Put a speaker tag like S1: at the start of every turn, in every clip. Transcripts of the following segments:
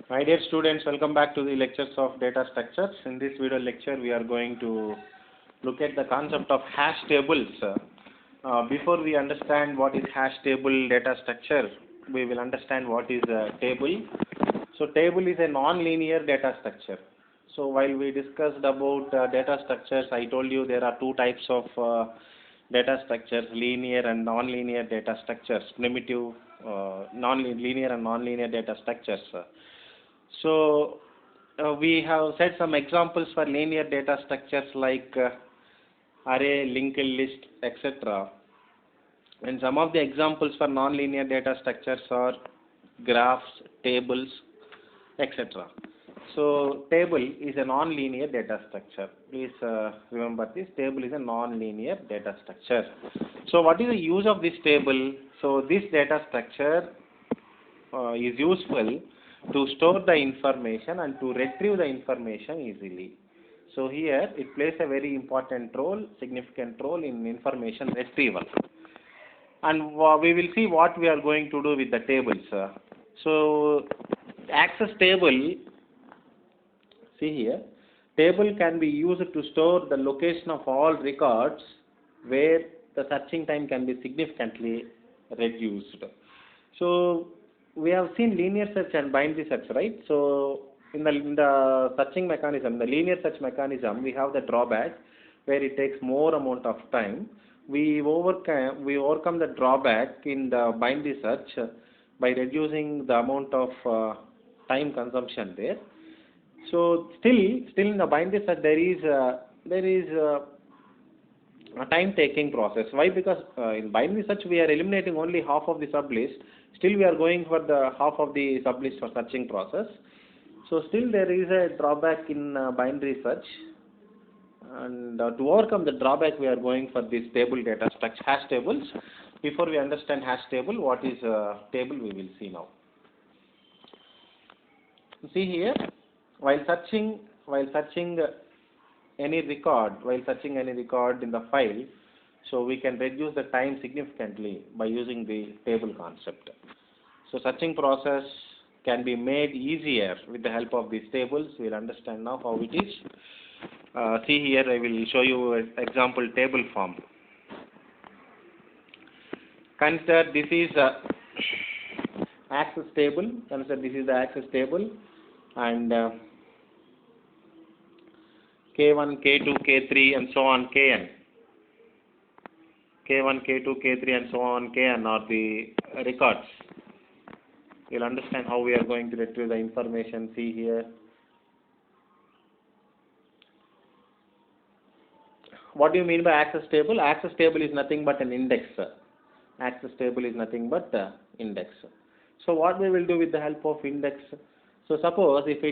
S1: My dear students, welcome back to the lectures of data structures. In this video lecture, we are going to look at the concept of hash tables. Before we understand what is hash table data structure, we will understand what is a table. So table is a non-linear data structure. So while we discussed about data structures, I told you there are two types of data structures, linear and non-linear data structures, primitive non-linear and non-linear data structures. So we have set some examples for linear data structures like array, linked list, etc. And some of the examples for non-linear data structures are graphs, tables, etc. So table is a non-linear data structure. Please remember this. Table is a non-linear data structure. So what is the use of this table? So this data structure is useful to store the information and to retrieve the information easily. So here it plays a very important role, significant role in information retrieval. And we will see what we are going to do with the tables. So access table, see here, table can be used to store the location of all records where the searching time can be significantly reduced. So we have seen linear search and binary search, right? So in the searching mechanism, the linear search mechanism, we have the drawback where it takes more amount of time. We overcome the drawback in the binary search by reducing the amount of time consumption there. So still in the binary search there is a time-taking process. Why? Because in binary search we are eliminating only half of the sublist. Still we are going for the half of the sublist for searching process. So still there is a drawback in binary search. And to overcome the drawback, we are going for this table data structure, hash tables. Before we understand hash table, what is a table, we will see now. See here, while searching any record in the file, so we can reduce the time significantly by using the table concept. So searching process can be made easier with the help of these tables. We will understand now how it is. See here, I will show you an example table form. Consider this is access table. Consider this is the access table, and K1, K2, K3, and so on, Kn. K1, K2, K3, and so on, Kn are the records. You'll understand how we are going to retrieve the information. See here. What do you mean by access table? Access table is nothing but an index. Access table is nothing but index. So what we will do with the help of index? So suppose if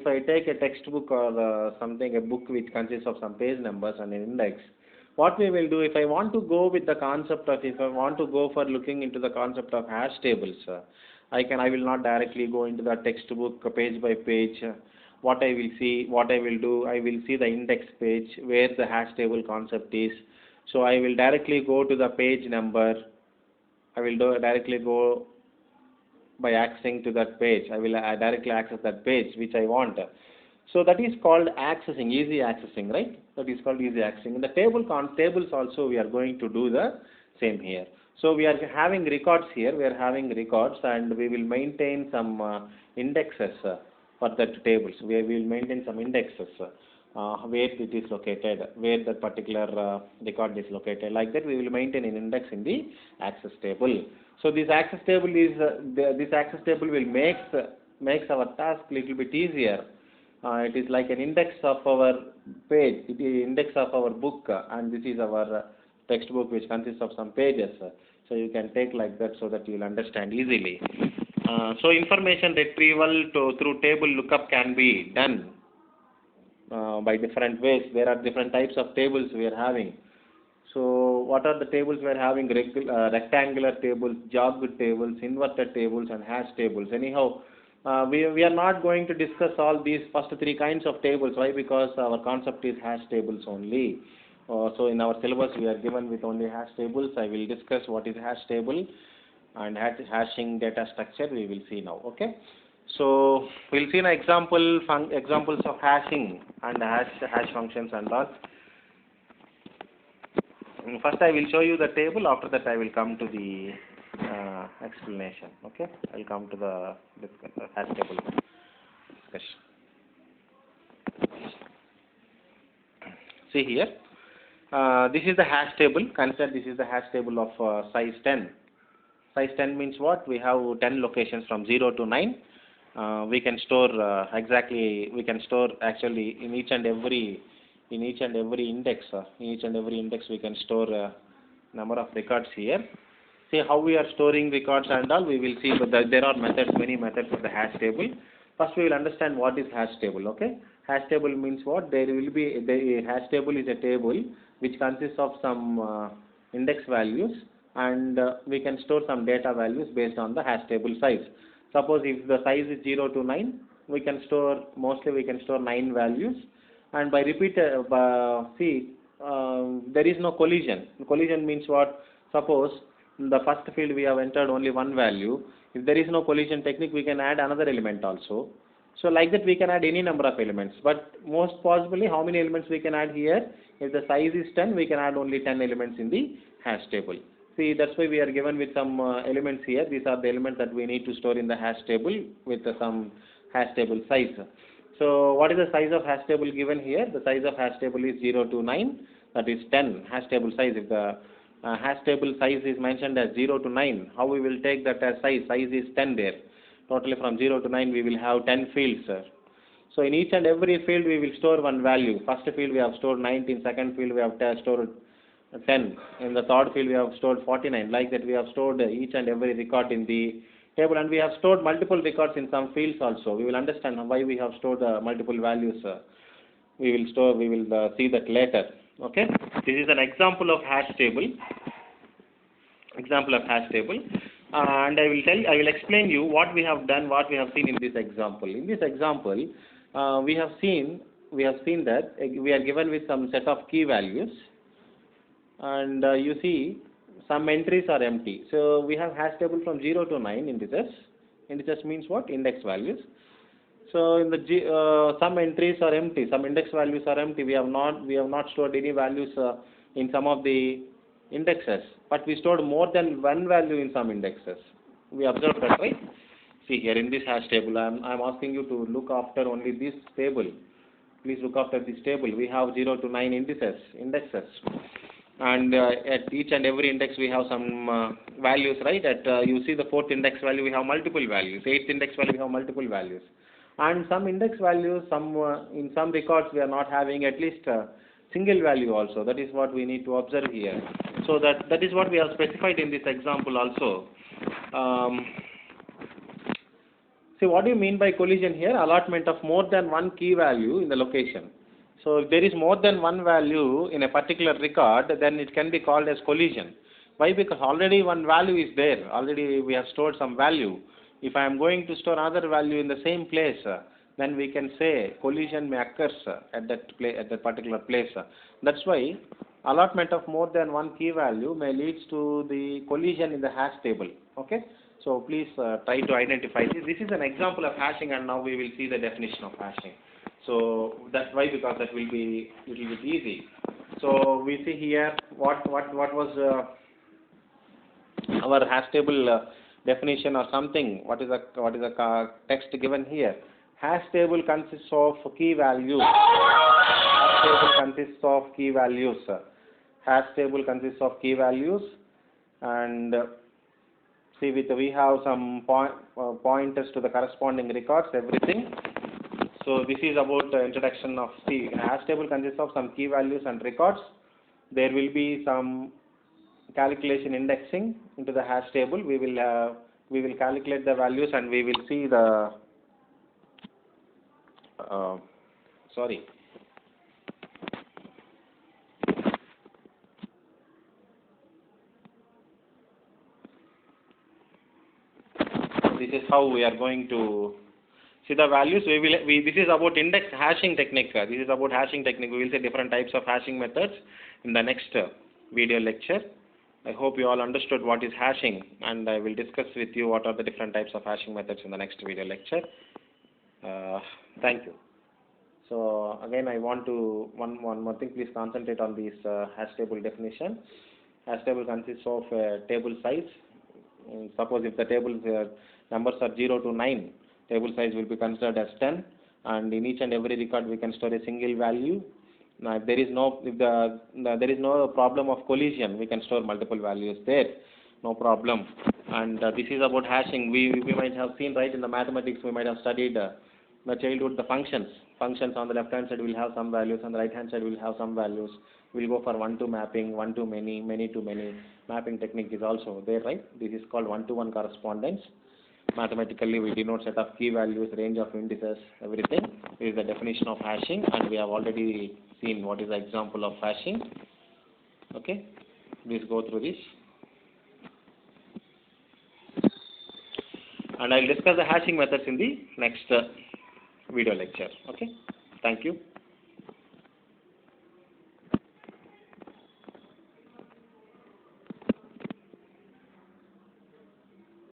S1: I take a textbook or something, a book which consists of some page numbers and an index, what we will do, if I want to go with the concept of, if I want to go for looking into the concept of hash tables, I will not directly go into the textbook page by page. What I will do, I will see the index page where the hash table concept is. So I will directly go to the page number. I will directly go by accessing to that page. I will directly access that page which I want. So that is called accessing, easy accessing, right? That is called easy accessing. In the tables also we are going to do the same here. So we are having records here. We are having records, and we will maintain some indexes for that tables. We will maintain some indexes where it is located, where that particular record is located. Like that, we will maintain an index in the access table. So this access table will makes our task little bit easier. It is like an index of our page. It is index of our book, and this is our textbook which consists of some pages. So you can take like that so that you will understand easily. So information retrieval through table lookup can be done by different ways. There are different types of tables we are having. So what are the tables we are having? Rectangular tables, jogged tables, inverted tables, and hash tables. Anyhow, we are not going to discuss all these first three kinds of tables. Why? Because our concept is hash tables only. So in our syllabus we are given with only hash tables. I will discuss what is hash table and hashing data structure we will see now. Okay. So we'll see an examples of hashing and hash functions and all. First I will show you the table. After that I will come to the explanation. Okay, I will come to the hash table discussion. See here, this is the hash table. Consider this is the hash table of size 10. Size 10 means what? We have 10 locations from 0 to 9. We can store we can store actually in each and every index. In each and every index we can store a number of records here. See how we are storing records and all. We will see that there are methods, many methods for the hash table. First we will understand what is hash table. Okay, hash table means what? There will be the hash table is a table which consists of some index values, and we can store some data values based on the hash table size. Suppose if the size is 0 to 9, we can store 9 values, and by repeat there is no collision. Collision means what? Suppose in the first field we have entered only one value. If there is no collision technique, we can add another element also. So like that we can add any number of elements, but most possibly how many elements we can add here? If the size is 10, we can add only 10 elements in the hash table. See, that's why we are given with some elements here. These are the elements that we need to store in the hash table with some hash table size. So what is the size of hash table given here? The size of hash table is 0 to 9, that is 10 hash table size. If the hash table size is mentioned as 0 to 9, how we will take that as size? Size is 10 there. Totally from 0 to 9 we will have 10 fields, sir. So in each and every field we will store one value. First field we have stored 19, second field we have stored 10, in the third field we have stored 49. Like that we have stored each and every record in the table, and we have stored multiple records in some fields also. We will understand why we have stored multiple values. We will see that later. Okay, this is an example of hash table. And I will explain you what we have done, what we have seen in this example. In this example, we have seen that we are given with some set of key values, and you see some entries are empty. So we have hash table from 0 to 9 indices. Indices means what? Index values. So in the some entries are empty, some index values are empty. We have not stored any values in some of the indexes, but we stored more than one value in some indexes. We observed that, right? See here in this hash table, I'm asking you to look after only this table. Please look after this table. We have 0 to 9 indexes, and at each and every index we have some values, right? You see the fourth index value we have multiple values. Eighth index value we have multiple values, and some index values, in some records we are not having at least single value also. That is what we need to observe here. So that is what we have specified in this example also. See, what do you mean by collision here? Allotment of more than one key value in the location. So if there is more than one value in a particular record, then it can be called as collision. Why? Because already one value is there. Already we have stored some value. If I am going to store another value in the same place, then we can say collision may occur at that particular place. That's why allotment of more than one key value may lead to the collision in the hash table. Okay, so please try to identify this. This is an example of hashing, and now we will see the definition of hashing. So that's why, because that will be little bit easy. So we see here what was our hash table definition or something. What is the text given here? Hash table consists of key values. Hash table consists of key values. Hash table consists of key values, and see we have some pointers to the corresponding records, everything. So this is about the introduction of hash table consists of some key values and records. There will be some calculation indexing into the hash table. We will calculate the values, and we will see the this is how we are going to see the values. This is about index hashing technique. This is about hashing technique. We will see different types of hashing methods in the next video lecture. I hope you all understood what is hashing, and I will discuss with you what are the different types of hashing methods in the next video lecture. Thank you. So again, I want to one more thing. Please concentrate on this hash table definition. Hash table consists of a table size. Suppose if the table numbers are 0 to 9, table size will be considered as 10, and in each and every record we can store a single value. Now, if there is no problem of collision, we can store multiple values there, no problem. And this is about hashing. We might have seen, right, in the mathematics we might have studied the childhood, the functions. Functions on the left hand side will have some values, on the right hand side will have some values. We'll go for one-to mapping, one to many, many to many. Mapping technique is also there, right? This is called one-to-one correspondence. Mathematically, we denote set of key values, range of indices, everything. This is the definition of hashing, and we have already seen what is the example of hashing. Okay, please go through this. And I'll discuss the hashing methods in the next video lecture. Okay, thank you.